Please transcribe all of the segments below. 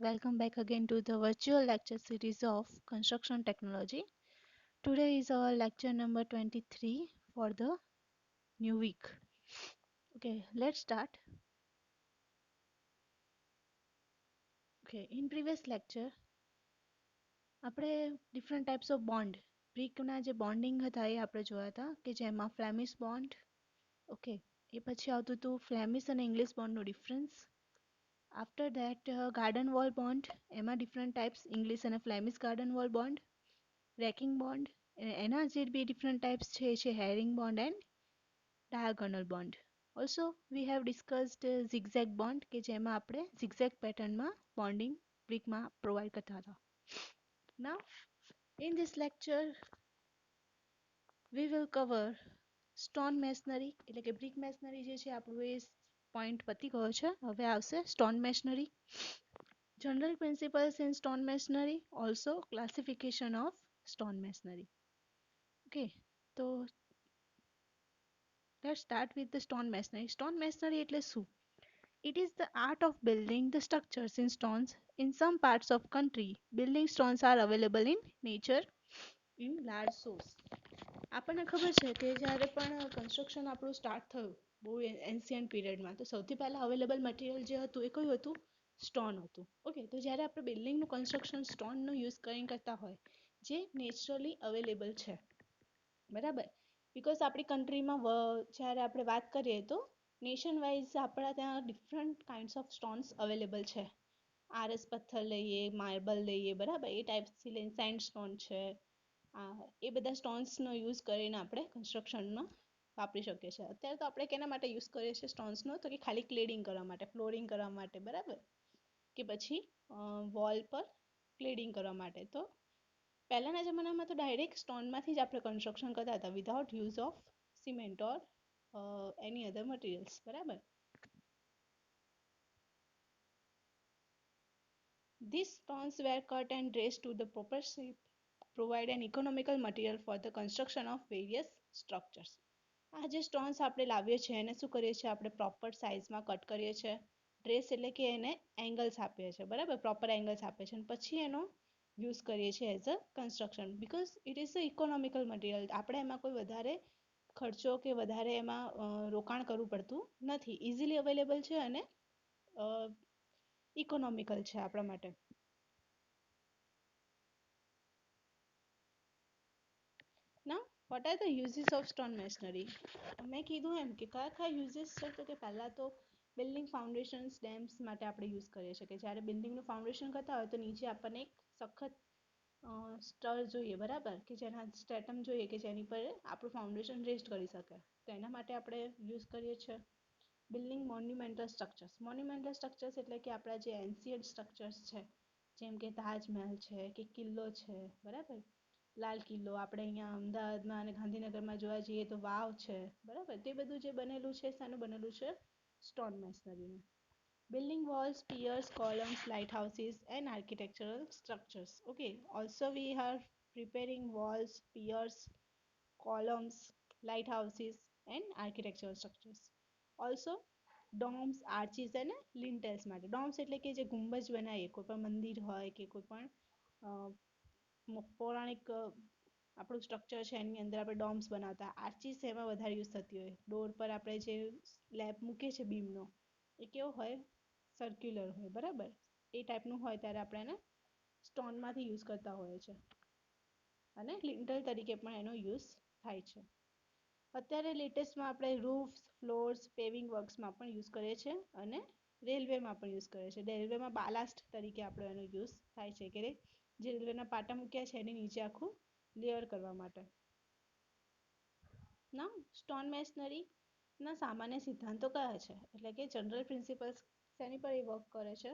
Welcome back again to the virtual lecture series of Construction Technology. Today is our lecture number 23 for the new week. Okay, let's start. Okay, in previous lecture આપણે different types of bond બ્રિકના જે bonding હતા એ આપણે જોયા હતા કે જેમાં Flemish bond okay એ પછી આવતું હતું ફ્લેમિશ અને ઇંગ્લિશ બોન્ડનો difference. After that garden wall bond એમાં ડિફરન્ટ ટાઈપ્સ ઇંગ્લિશ અને Flemish garden wall bond, raking bond એના જે બી ડિફરન્ટ ટાઈપ્સ છે herring bond and diagonal bond. Also we have discussed zigzag bond કે જેમાં આપણે ઝિગઝેગ પેટર્નમાં બોન્ડિંગ બ્રિકમાં પ્રોવાઈડ કરતા હતા. Now in this lecture we will cover stone masonry એટલે કે બ્રિક મેશનરી જે છે આપણું એ પોઈન્ટ પતી ગયો છે. હવે આવશે stone masonry, general principles in stone masonry, also classification of stone masonry. Okay, so let's start with the stone masonry. Stone masonry એટલે શું? It is the art of building the structures in stones. In some parts of country, building stones are available in nature in large source. આપણને ખબર છે કે જ્યારે પણ construction આપણું start થયું બહુ એન્શિયન્ટ પીરિયડમાં તો સૌથી પહેલાં અવેલેબલ મટીરિયલ જે હતું એ કયું હતું? સ્ટોન હતું. ઓકે, તો જ્યારે આપણે બિલ્ડિંગનું કન્સ્ટ્રક્શન સ્ટોનનો યુઝ કરીને કરતા હોય જે નેચરલી અવેલેબલ છે બરાબર. બિકોઝ આપણી કન્ટ્રીમાં જ્યારે આપણે વાત કરીએ તો નેશન વાઇઝ આપણા ત્યાં different kinds of stones available છે. આરએસ પથ્થર લઈએ, માર્બલ લઈએ બરાબર, એ ટાઈપ્સથી લઈને સેન્ડ સ્ટોન છે, એ બધા સ્ટોન્સનો યુઝ કરીને આપણે કન્સ્ટ્રક્શનમાં વાપરી શકીએ છીએ. અત્યારે તો આપણે કેના માટે યુઝ કરીએ છીએ સ્ટોન્સનો? તો કે ખાલી ક્લેડિંગ કરવા માટે, ફ્લોરિંગ કરવા માટે બરાબર, કે પછી વોલ પર ક્લેડિંગ કરવા માટે. તો પહેલાંના જમાનામાં તો ડાયરેક્ટ સ્ટોનમાંથી જ આપણે કન્સ્ટ્રક્શન કરતા હતા without use of cement or any other materials બરાબર. These stones were cut and dressed to the proper shape, provide an economical material for the construction of various structures. આ જે સ્ટોન્સ આપણે લાવીએ છીએ એને શું કરીએ છીએ? આપણે પ્રોપર સાઇઝમાં કટ કરીએ છીએ. ડ્રેસ એટલે કે એને એંગલ્સ આપીએ છીએ બરાબર, પ્રોપર એંગલ્સ આપીએ છીએ અને પછી એનો યુઝ કરીએ છીએ as a construction because it is a economical material. આપણે એમાં કોઈ વધારે ખર્ચો કે વધારે એમાં રોકાણ કરવું પડતું નથી. ઇઝીલી અવેલેબલ છે અને ઇકોનોમિકલ છે આપણા માટે. Now, what are the uses of stone masonry? મેં કીધું એમ કે કયા કયા યુઝીસ છે? તો કે પહેલાં તો બિલ્ડિંગ ફાઉન્ડેશન્સ ડેમ્સ માટે આપણે યુઝ કરીએ છીએ કે જ્યારે બિલ્ડિંગનું ફાઉન્ડેશન કરતા હોય તો નીચે આપણને એક સખત સ્ટર જોઈએ બરાબર, કે જેના સ્ટેટમ જોઈએ કે જેની પર આપણું ફાઉન્ડેશન રેસ્ટ કરી શકે. તો એના માટે આપણે યુઝ કરીએ છીએ. Building monumental structures. Monumental structures એટલે કે આપણા જે એન્શિયન્ટ સ્ટ્રક્ચર્સ છે જેમ કે તાજમહેલ છે કે કિલ્લો છે બરાબર, લાલ કિલ્લો, આપણે અહીંયા અમદાવાદમાં અને ગાંધીનગરમાં જોવા જઈએ તો વાવ છે બરાબર. તે બધું જે બનેલું છે શાનું બનેલું છે? Stone મેશનરીનું. Building walls, piers, columns, lighthouses, and architectural structures. Okay, also we are preparing walls, piers, columns, lighthouses, and architectural structures. Also, domes, arches, and lintels માટે. Domes એટલે કે જે ગુંબજ બનાવીએ કોઈ પણ મંદિર હોય કે કોઈ પણ પૌરાણિક આપણું સ્ટ્રક્ચર છે એની અંદર આપણે ડોમ્સ બનાવતા. આર્ચીસ એમાં વધારે યુઝ થતી હોય. ડોર પર આપણે જે સ્લેબ મૂકીએ છીએ બીમનો એ કેવો હોય? સર્ક્યુલર હોય બરાબર. એ ટાઈપનું હોય ત્યારે આપણે એને સ્ટોનમાંથી યુઝ કરતા હોઈએ છીએ અને લિન્ટલ તરીકે પણ એનો યુઝ થાય છે. અત્યારે લેટેસ્ટમાં આપણે રૂફ્સ, ફ્લોર્સ, પેવિંગ વર્ક્સમાં પણ યુઝ કરીએ છીએ અને રેલવેમાં પણ યુઝ કરીએ છીએ. રેલવેમાં બાલાસ્ટ તરીકે આપણો એનો યુઝ થાય છે કે જે રેલવેના પાટા મૂક્યા છે એની નીચે આખું લેયર કરવા માટે. ના સ્ટોન મેશનરીના સામાન્ય સિદ્ધાંતો કયા છે? એટલે કે જનરલ પ્રિન્સિપલ્સ શેની પર એ વર્ક કરે છે?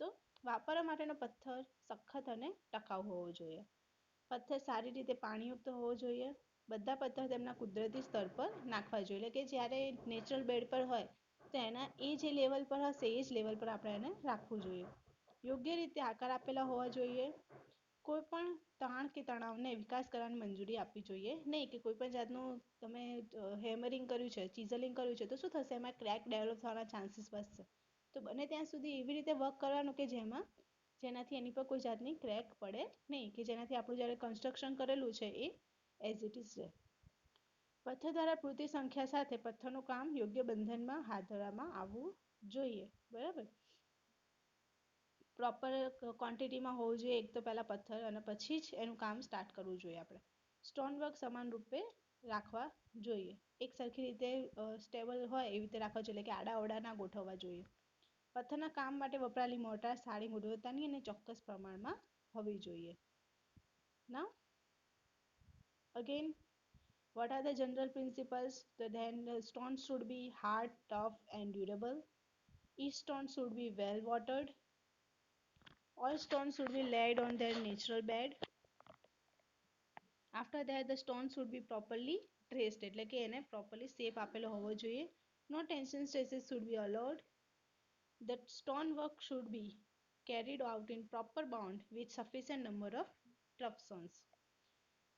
તો વાપરવા માટેનો પથ્થર સખત અને ટકાઉ હોવો જોઈએ. પથ્થર સારી રીતે પાણીયુક્ત હોવો જોઈએ. બધા પથ્થર તેમના કુદરતી સ્તર પર નાખવા જોઈએ. એટલે કે જ્યારે નેચરલ બેડ પર હોય તો એના એ જે લેવલ પર હશે એ જ લેવલ પર આપણે એને રાખવું જોઈએ. યોગ્ય રીતે આકાર આપેલા હોવા જોઈએ. કોઈ પણ તાણ કે તણાવને વિકાસ કરવાની મંજૂરી આપવી જોઈએ નહીં કે કોઈ પણ જાતનું તમે હેમરિંગ કર્યું છે, ચીઝલિંગ કર્યું છે તો શું થશે? એમાં ક્રેક ડેવલપ થવાના ચાન્સીસ વધશે. તો બને ત્યાં સુધી એવી રીતે વર્ક કરવાનું કે જેનાથી એની પર કોઈ જાતની ક્રેક પડે નહીં, કે જેનાથી આપણું જ્યારે કન્સ્ટ્રક્શન કરેલું છે એ એઝ ઇટ ઇઝ રહે. પથ્થર દ્વારા પૂરતી સંખ્યા સાથે પથ્થરનું કામ યોગ્ય બંધનમાં હાથ ધરવામાં આવવું જોઈએ. બરાબર, પ્રોપર ક્વોન્ટિટીમાં હોવું જોઈએ એક તો પહેલા પથ્થર, અને પછી જ એનું કામ સ્ટાર્ટ કરવું જોઈએ આપણે. સ્ટોન વર્ક સમાન રૂપે રાખવા જોઈએ, એક સરખી રીતે સ્ટેબલ હોય એવી રીતે રાખવા જોઈએ, કે આડા અવડા ના ગોઠવવા જોઈએ. પથ્થરના કામ માટે વપરાયેલી મોટાર સારી ગુણવત્તાની અને ચોક્કસ પ્રમાણમાં હોવી જોઈએ. Now again, what are the general principles? Then the stones should be hard, tough and durable. Each stone should be well watered. All stones should be laid on their natural bed. After that, the stones should be properly traced, એટલે કે એને properly shape આપેલો હોવો જોઈએ. No tension stresses should be allowed. The stone work should be carried out in proper bond with sufficient number of tough stones.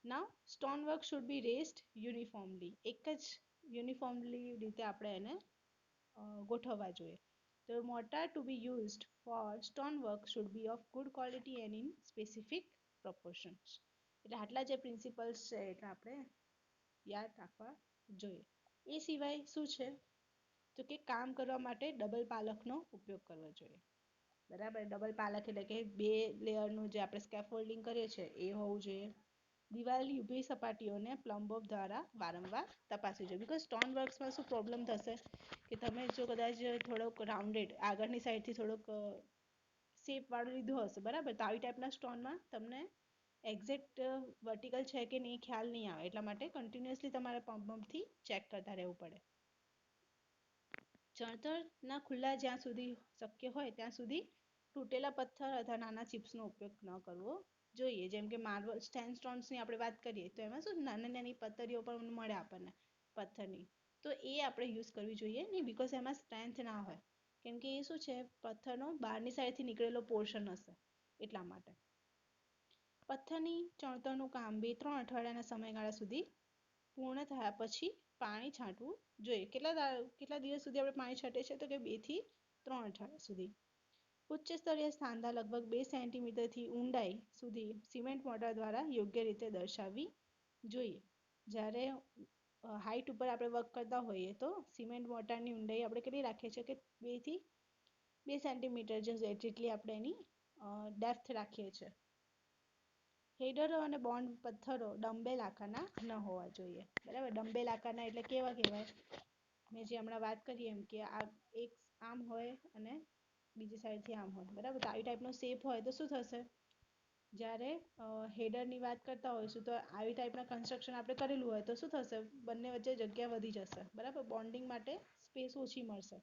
Now, stone work should be raised uniformly. એક જ uniformly રીતે આપણે એને ગોઠવવા જોઈએ. The mortar to be used for stone work should be of good quality and in specific proportions. એટલે આટલા જે પ્રિન્સિપલ્સ છે એટલે આપણે યાદ રાખવા જોઈએ. એ સિવાય શું છે તો કે કામ કરવા માટે ડબલ પાલખનો ઉપયોગ કરવો જોઈએ. બરાબર, ડબલ પાલખ એટલે કે 2 લેયરનું જે આપણે સ્કેફોલ્ડિંગ કરીએ છીએ એ હોવું જોઈએ. દિવાલની ઊભી સપાટીઓને પ્લમ્બો દ્વારા વારંવાર તપાસવી જોઈએ. બીકોઝ સ્ટોન વર્ક્સમાં શું પ્રોબ્લેમ થશે કે તમે જો કદાચ થોડોક રાઉન્ડેડ આગળની સાઈડથી થોડોક શેપ વાળું લીધું હશે, બરાબર, તો આવી ટાઈપના સ્ટોનમાં તમને એક્ઝેક્ટ વર્ટિકલ છે કે નહીં ખ્યાલ નહીં આવે, એટલા માટે કન્ટિન્યુઅસલી તમારે પંપથી ચેક કરતા રહેવું પડે. ચણતરના ખુલ્લા જ્યાં સુધી શક્ય હોય ત્યાં સુધી તૂટેલા પથ્થર અથવા નાના ચિપ્સનો ઉપયોગ ન કરવો જોઈએ. જેમ કે માર્બલ સેન્ડસ્ટોન્સની આપણે વાત કરીએ તો એમાં શું નાની નાની પથ્થરીઓ પણ મળે આપણને પથ્થરની, તો એ આપણે યુઝ કરવી જોઈએ નહીં, બીકોઝ એમાં સ્ટ્રેન્થ ના હોય, કેમ કે એ શું છે પથ્થરનો બહારની સાઈડથી નીકળેલો પોર્શન હશે એટલા માટે. પથ્થરની ચણતરનું કામ 2-3 અઠવાડિયાના સમયગાળા સુધી પૂર્ણ થયા પછી પાણી છાંટવું જોઈએ. કેટલા દિવસ સુધી આપણે પાણી છાંટીએ છીએ તો કે 2 થી 3 અઠવાડિયા સુધી. ઉચ્ચ સ્તરીય સાંધા લગભગ 2 સેન્ટીમીટરથી ઊંડાઈ સુધી સિમેન્ટ મોર્ટાર દ્વારા યોગ્ય રીતે દર્શાવવી જોઈએ. જ્યારે હાઈટ ઉપર આપણે વર્ક કરતા હોઈએ તો સિમેન્ટ મોર્ટારની ઊંડાઈ આપણે કેટલી રાખીએ છીએ કે 2 થી 2 સેન્ટીમીટર જેટલી આપણે એની ડેપ્થ રાખીએ છીએ. હેડરો અને બોન્ડ પથ્થરો ડમ્બેલ આકારના ન હોવા જોઈએ. બરાબર, ડમ્બેલ આકારના એટલે કેવા કહેવાય, મેં જે હમણાં વાત કરી એમ કે આ એક આમ હોય અને બીજી સાઈડથી આમ હોય, બરાબર, તો આવી ટાઈપનો શેપ હોય તો શું થશે, જ્યારે હેડરની વાત કરતા હોઈશું તો આવી ટાઈપના કન્સ્ટ્રક્શન આપણે કરેલું હોય તો શું થશે, બંને વચ્ચે જગ્યા વધી જશે, બરાબર, બોન્ડિંગ માટે સ્પેસ ઓછી મળશે.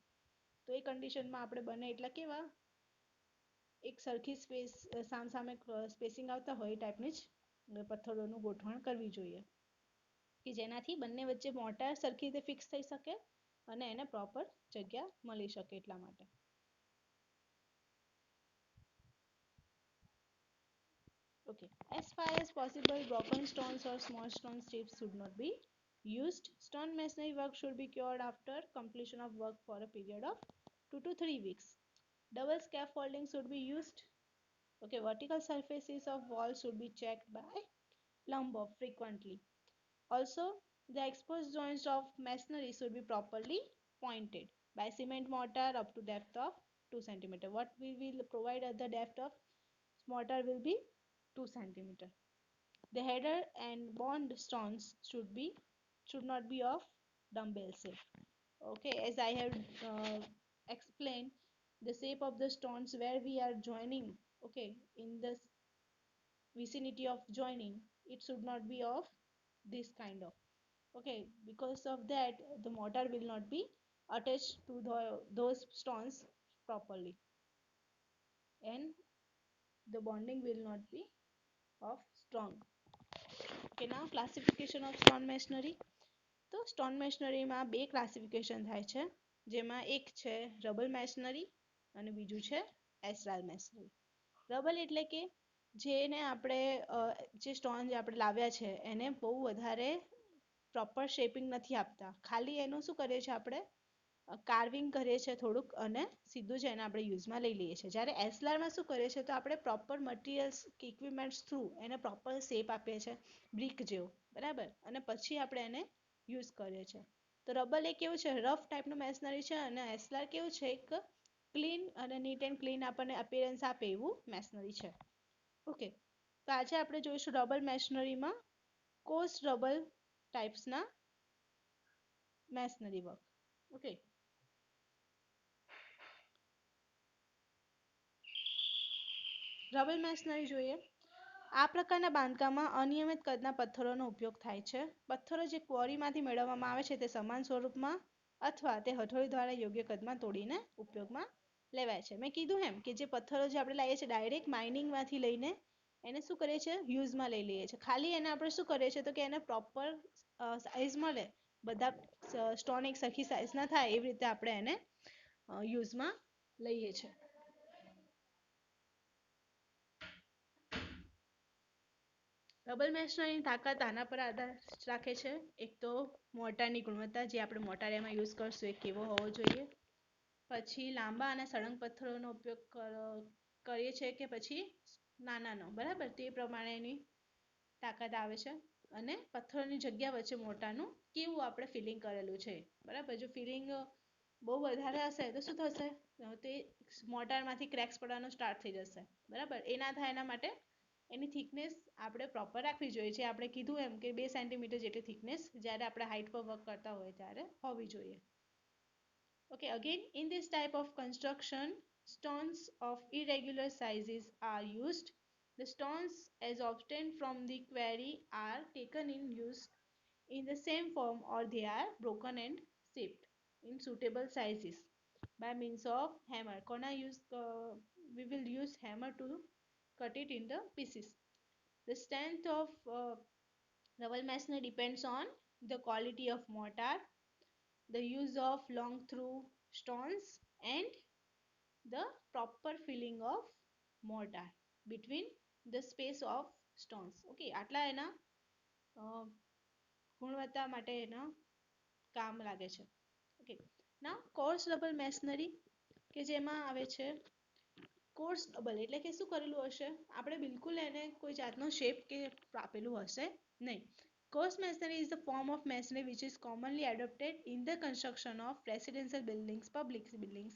તો એ કન્ડિશનમાં આપણે બને એટલા કેવા એક સરખી સ્પેસ સામસામે સ્પેસિંગ આવતા હોય એ ટાઈપની જ પથ્થરોનું ગોઠવણ કરવી જોઈએ, કે જેનાથી બંને વચ્ચે મોર્ટાર સરખી રીતે ફિક્સ થઈ શકે અને એને પ્રોપર જગ્યા મળી શકે એટલા માટે. Okay, as far as possible, broken stones or small stone strips should not be used. Stone masonry work should be cured after completion of work for a period of 2 to 3 weeks. Double scaffolding should be used. Okay, vertical surfaces of walls should be checked by plumb off frequently. Also, the exposed joints of masonry should be properly pointed by cement mortar up to depth of 2 cm. What we will provide at the depth of mortar will be 2 cm. The header and bond stones should not be of dumbbell shape. Okay, as I have explained, the shape of the stones where we are joining, okay, in the vicinity of joining, it should not be of this kind of, okay, because of that the mortar will not be attached to those stones properly and the bonding will not be of strong. Okay, now classification of stone masonry. તો stone મેશનરીમાં 2 classification થાય છે, જેમાં એક છે rubble masonry અને બીજું છે એસ્રાલ masonry. Rubble એટલે કે જેને આપણે જે સ્ટોન જે આપણે લાવ્યા છે એને બહુ વધારે પ્રોપર શેપિંગ નથી આપતા, ખાલી એનું શું કરીએ છીએ આપણે કાર્વિંગ કરીએ છીએ થોડુંક અને સીધું જ એને આપણે યુઝમાં લઈ લઈએ છીએ. જ્યારે એસએલઆરમાં શું કરીએ છીએ તો આપણે પ્રોપર મટીરિયલ્સ ઇક્વિપમેન્ટ્સ થ્રુ એને પ્રોપર શેપ આપીએ છીએ બ્રિક જેવો, બરાબર, અને પછી આપણે એને યુઝ કરીએ છીએ. તો રબર એ કેવું છે, રફ ટાઈપનું મેશનરી છે, અને એસએલઆર કેવું છે, એક ક્લીન અને નીટ એન્ડ ક્લીન આપણને અપિયરન્સ આપે એવું મેશનરી છે. ઓકે, તો આજે આપણે જોઈશું રબર મેશનરીમાં કોર્સ રબર ટાઈપ્સના masonry work. Okay, rubber masonry જોઈએ. આ પ્રકારના બાંધકામમાં અનિયમિત કદના પથ્થરોનો ઉપયોગ થાય છે. પથ્થરો જે ક્વોરીમાંથી મેળવવામાં આવે છે તે સમાન સ્વરૂપમાં અથવા તે હથોડી દ્વારા યોગ્ય કદમાં તોડીને ઉપયોગમાં લેવાય છે. મેં કીધું એમ કે જે પથ્થરો જે આપણે લાવીએ છીએ ડાયરેક્ટ માઇનિંગમાંથી લઈને એને શું કરીએ છીએ, યુઝમાં લઈ લઈએ છીએ. ખાલી એને આપણે શું કરીએ છીએ તો કે એને પ્રોપર સાઇઝ મળે, બધા સ્ટોન એક સરખી સાઇઝના થાય એવી રીતે આપણે એને યુઝમાં લઈએ છીએ. રબર મેશનરીની તાકાત આના પર આધાર રાખે છે. એક તો મોર્ટારની ગુણવત્તા, જે આપણે મોર્ટાર એમાં યુઝ કરશું એ કેવો હોવો જોઈએ. પછી લાંબા અને સળંગ પથ્થરોનો ઉપયોગ કરીએ છીએ કે પછી નાનાનો, બરાબર, તે પ્રમાણેની તાકાત આવે છે. અને પથ્થરોની જગ્યા વચ્ચે મોટાનું કેવું આપણે ફિલિંગ કરેલું છે, બરાબર. જો ફિલિંગ બહુ વધારે હશે તો શું થશે, તે મોર્ટારમાંથી ક્રેક્સ પડવાનું સ્ટાર્ટ થઈ જશે, બરાબર. એ ના થાય એના માટે એની થિકનેસ આપણે પ્રોપર રાખવી જોઈએ. જે આપણે કીધું એમ કે 2 સેન્ટીમીટર જેટલી થિકનેસ જ્યારે આપણે હાઇટ પર વર્ક કરતા હોય ત્યારે હોવી જોઈએ. Okay, again, in this type of construction, stones of irregular sizes are used. The stones as obtained from the quarry are taken in use in the same form, or they are broken and shaped in suitable sizes by means of hammer. We will use hammer to cut it in the pieces. The strength of rubble masonry depends on the quality of mortar, the use of long through stones, and the proper filling of mortar between the space of stones. Okay, આટલા એના ગુણવત્તા માટે એના કામ લાગે છે. Okay, now coarse rubble masonry કે જેમાં આવે છે કોર્સ રબર, એટલે કે શું કરેલું હશે, આપણે બિલકુલ એને કોઈ જાતનો શેપ કે આપેલું હશે નહીં. Coarse masonry is the form of masonry which is commonly adopted in the construction of residential buildings, public buildings,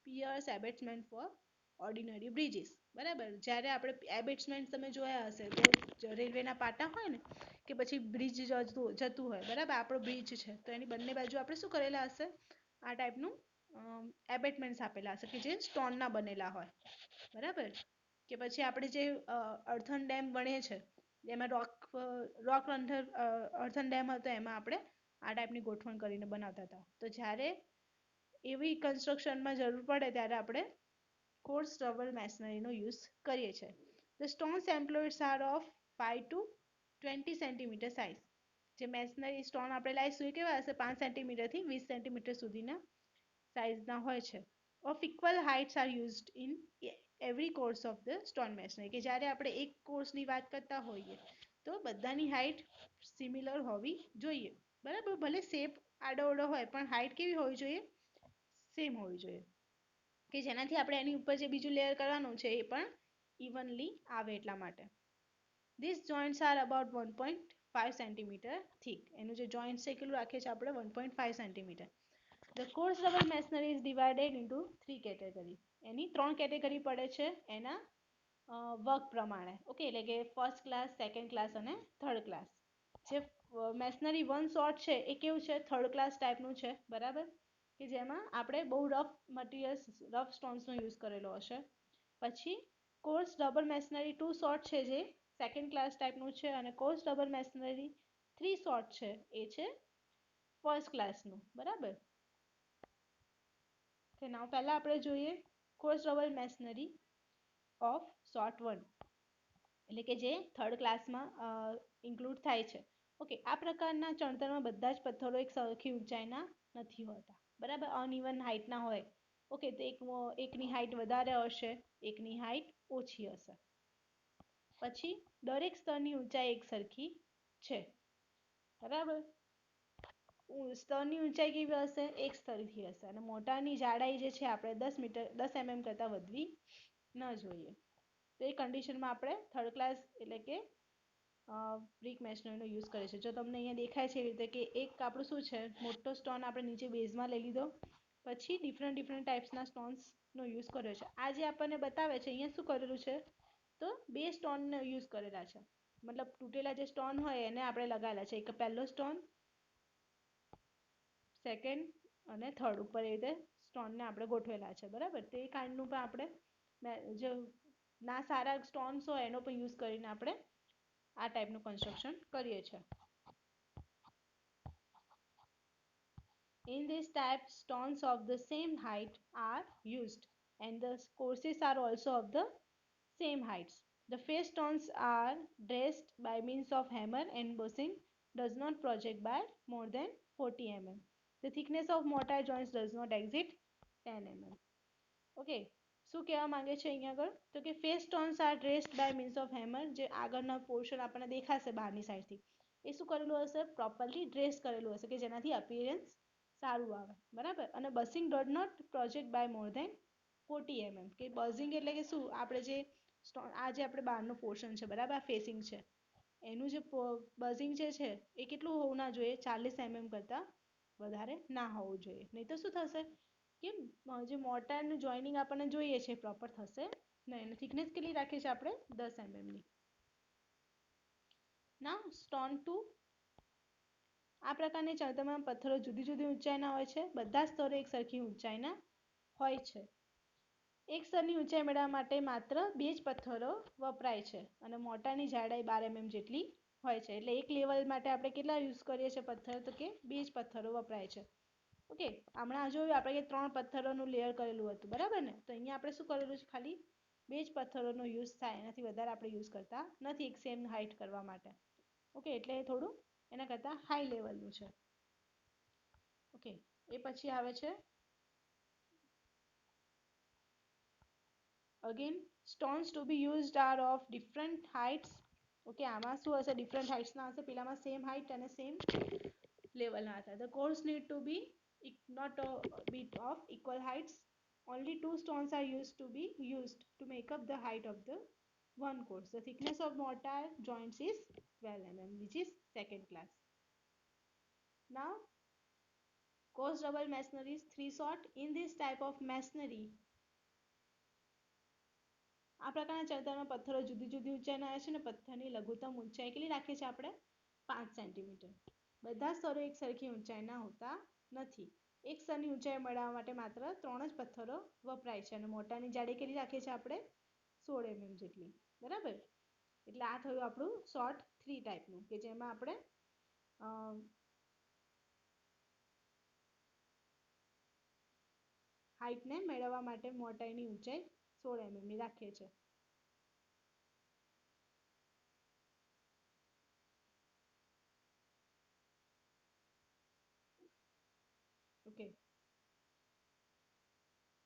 piers, abutments for ordinary bridges. બરાબર, જ્યારે આપણે એબેટ્સમેન્ટ તમે જોયા હશે તો રેલવેના પાટા હોય ને કે પછી બ્રિજ જતું હોય, બરાબર, આપણો બ્રિજ છે તો એની બંને બાજુ આપણે શું કરેલા હશે, આ ટાઈપનું એબેટમેન્ટ્સ આપેલા હશે કે જે સ્ટોનના બનેલા હોય, બરાબર. કે પછી આપણે જે અર્થન ડેમ બને છે એમાં રોક અર્થન ડેમ હતો એમાં આપણે આ ટાઈપની ગોઠવણ કરીને બનાવતા હતા. તો જ્યારે એવી કન્સ્ટ્રક્શનમાં જરૂર પડે ત્યારે આપણે કોર્સ રબર મેશનરીનો યુઝ કરીએ છીએ. The stones employed are of 5 to 20 centimetre size. જે મેશનરી સ્ટોન આપણે લાવીશું એ કેવા હશે, 5 સેન્ટીમીટરથી 20 સેન્ટીમીટર સુધીના સાઇઝના હોય છે. Of equal heights are used in every course of the stone masonry. કે જ્યારે આપણે એક કોર્સની વાત કરતા હોઈએ તો બધાની હાઇટ સિમિલર હોવી જોઈએ, બરાબર. ભલે શેપ આડો હોય પણ હાઇટ કેવી હોવી જોઈએ, સેમ હોવી જોઈએ, કે જેનાથી આપણે એની ઉપર જે બીજું લેયર કરવાનું છે એ પણ ઇવનલી આવે એટલા માટે. These joints are about 1.5 centimeter thick. એનું જે જોઈન્ટ છે કેટલું રાખીએ છીએ આપણે, 1.5 centimetre. The coarse rubber masonry is divided into 3 category. Any 3 category પડે છે એના વર્ક પ્રમાણે. ઓકે, એટલે કે ફર્સ્ટ ક્લાસ, સેકન્ડ ક્લાસ અને થર્ડ ક્લાસ. જે મેશનરી 1 શોર્ટ છે એ કેવું છે, થર્ડ ક્લાસ ટાઈપનું છે, બરાબર, કે જેમાં આપણે બહુ રફ મટીરિયલ્સ, રફ સ્ટોન્સનો યુઝ કરેલો હશે. પછી કોર્સ રબર મેશનરી 2 શોર્ટ છે જે સેકન્ડ ક્લાસ ટાઈપનું છે, અને કોર્સ રબર મેશનરી 3 શોર્ટ છે એ છે ફર્સ્ટ ક્લાસનું, બરાબર. કે નાવ પહેલા આપણે જોઈએ course rubber masonry of short 1, એટલે કે જે થર્ડ ક્લાસમાં ઇન્ક્લુડ થાય છે. ઓકે, આ પ્રકારના ચણતરમાં બધા જ પથ્થરો એક સરખી ઊંચાઈના નથી હોતા, બરાબર, અનઇવન હાઇટના હોય. ઓકે, તો એકની હાઇટ વધારે હશે, એકની હાઇટ ઓછી હશે. પછી દરેક સ્તરની ઊંચાઈ એક સરખી છે, બરાબર. સ્તરની ઊંચાઈ કેવી હશે? એક સ્તરીથી હશે અને મોટાની જાડાઈ જે છે આપણે 10 mm કરતાં વધવી ન જોઈએ. તો એ કન્ડિશનમાં આપણે થર્ડ ક્લાસ એટલે કે બ્રિક મેશનરીનો યુઝ કરે છે. જો તમને અહીંયા દેખાય છે એવી રીતે કે એક આપણું શું છે મોટો સ્ટોન આપણે નીચે બેઝમાં લઈ લીધો, પછી ડિફરન્ટ ટાઈપ્સના સ્ટોન્સનો યુઝ કર્યો છે. આ જે આપણને બતાવે છે અહીંયા શું કરેલું છે, તો બે સ્ટોનનો યુઝ કરેલા છે. મતલબ તૂટેલા જે સ્ટોન હોય એને આપણે લગાવેલા છે. એક પહેલો સ્ટોન, સેકન્ડ અને થર્ડ ઉપર એ રીતે સ્ટોનને આપણે ગોઠવેલા છે. બરાબર, તો એ કાઇન્ડનું પણ આપણે જે ના સારા સ્ટોન્સ હોય એનો પણ યુઝ કરીને આપણે આ ટાઈપનું કન્સ્ટ્રક્શન કરીએ છીએ. In this type, stones of the same height are used, and the courses are also of the same heights. The face stones are dressed by means of hammer and embossing does not project by more than 40 mm. The thickness of mortar joints does not exceed 10 mm. Okay, શું કહેવા માંગે છે અહીંયા આગળ? તો કે face stones are dressed by means of hammer. જે આગળના પોર્શન આપણને દેખાશે બહારની સાઈડથી, એ શું કરેલું હશે? પ્રોપરલી ડ્રેસ કરેલું હશે કે જેનાથી અપિયરન્સ સારું આવે. બરાબર, અને bussing do not project by more than 40 mm. કે બઝિંગ એટલે કે શું? આપણે જે આ જે આપણે બહારનો પોર્શન છે, બરાબર, આ ફેસિંગ છે, એનું જે બઝિંગ જે છે એ કેટલું હોવું ના જોઈએ? 40 mm કરતાં વધારે ના હોવું જોઈએ. નહીં તો શું થશે કે જે મોર્ટારનું જોઈનિંગ આપણને જોઈએ છે પ્રોપર થશે નહીં. અને થિકનેસ કેટલી રાખી છે આપણે? 10 mm ની. નાઉ સ્ટોન 2. આ પ્રકારની ચણતરમાં પથ્થરો જુદી જુદી ઊંચાઈના હોય છે. બધા સ્તરો એક સરખી ઊંચાઈના હોય છે. એક સ્તરની ઊંચાઈ મેળવવા માટે માત્ર બે જ પથ્થરો વપરાય છે અને મોટાની જાડાઈ 12 mm જેટલી હોય છે. એટલે એક લેવલ માટે આપણે કેટલા યુઝ કરીએ છીએ પથ્થર? તો કે બે જ પથ્થરો વપરાય છે. ઓકે, હમણાં જોયું આપણે કે 3 પથ્થરોનું લેયર કરેલું હતું. બરાબર ને? તો અહીંયા આપણે શું કરેલું છે? ખાલી બે જ પથ્થરોનો યુઝ થાય, એનાથી વધારે આપણે યુઝ કરતા નથી એક સેમ હાઈટ કરવા માટે. ઓકે, એટલે થોડું એના કરતાં હાઈ લેવલનું છે. ઓકે, એ પછી આવે છે again stones to be used are of different heights. Okay, આમાં શું હશે? ડિફરન્ટ હાઇટ્સના હશે. પેલામાં સેમ હાઇટ અને સેમ લેવલના હતા. The cores need to be not a bit of equal heights. Only two stones are used to make up the height of the one course. The thickness of mortar joints is 12 mm, which is second class. Now, coarse double masonry is 3 sort. In this type of masonry, આ પ્રકારના ચણતરમાં પથ્થરો જુદી જુદી ઊંચાઈના આવે છે અને પથ્થરની લઘુત્તમ ઊંચાઈ કેટલી રાખી છે આપણે? 5 સેન્ટીમીટર. બધા સ્તરો એક સરખી ઊંચાઈના હોતા નથી. એક સ્તરની ઊંચાઈ મેળવવા માટે માત્ર 3 જ પથ્થરો વપરાય છે અને મોટાની જાડાઈ કેટલી રાખીએ છીએ આપણે? 16 mm જેટલી. બરાબર, એટલે આ થયું આપણું શોર્ટ 3 ટાઈપનું કે જેમાં આપણે હાઈટને મેળવવા માટે મોટાઈની ઊંચાઈ 16 mm ની રાખીએ છીએ. Okay.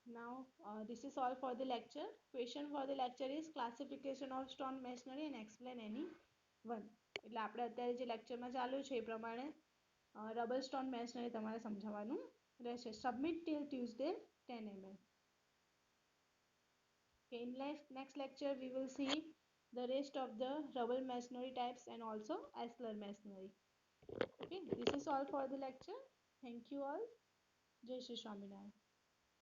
Now, this is all for the lecture. Question for the lecture is classification of stone masonry and explain any one. એટલે આપણે અત્યારે જે લેક્ચરમાં ચાલુ છે એ પ્રમાણે રબર સ્ટોન મેસનરી તમારે સમજાવવાનું રહેશે. Submit till Tuesday 10 mm. Okay, in next lecture we will see the rest of the rubble masonry types and also ashlar masonry. Okay, this is all for the lecture. Thank you all. Jai Shri Swaminarayan.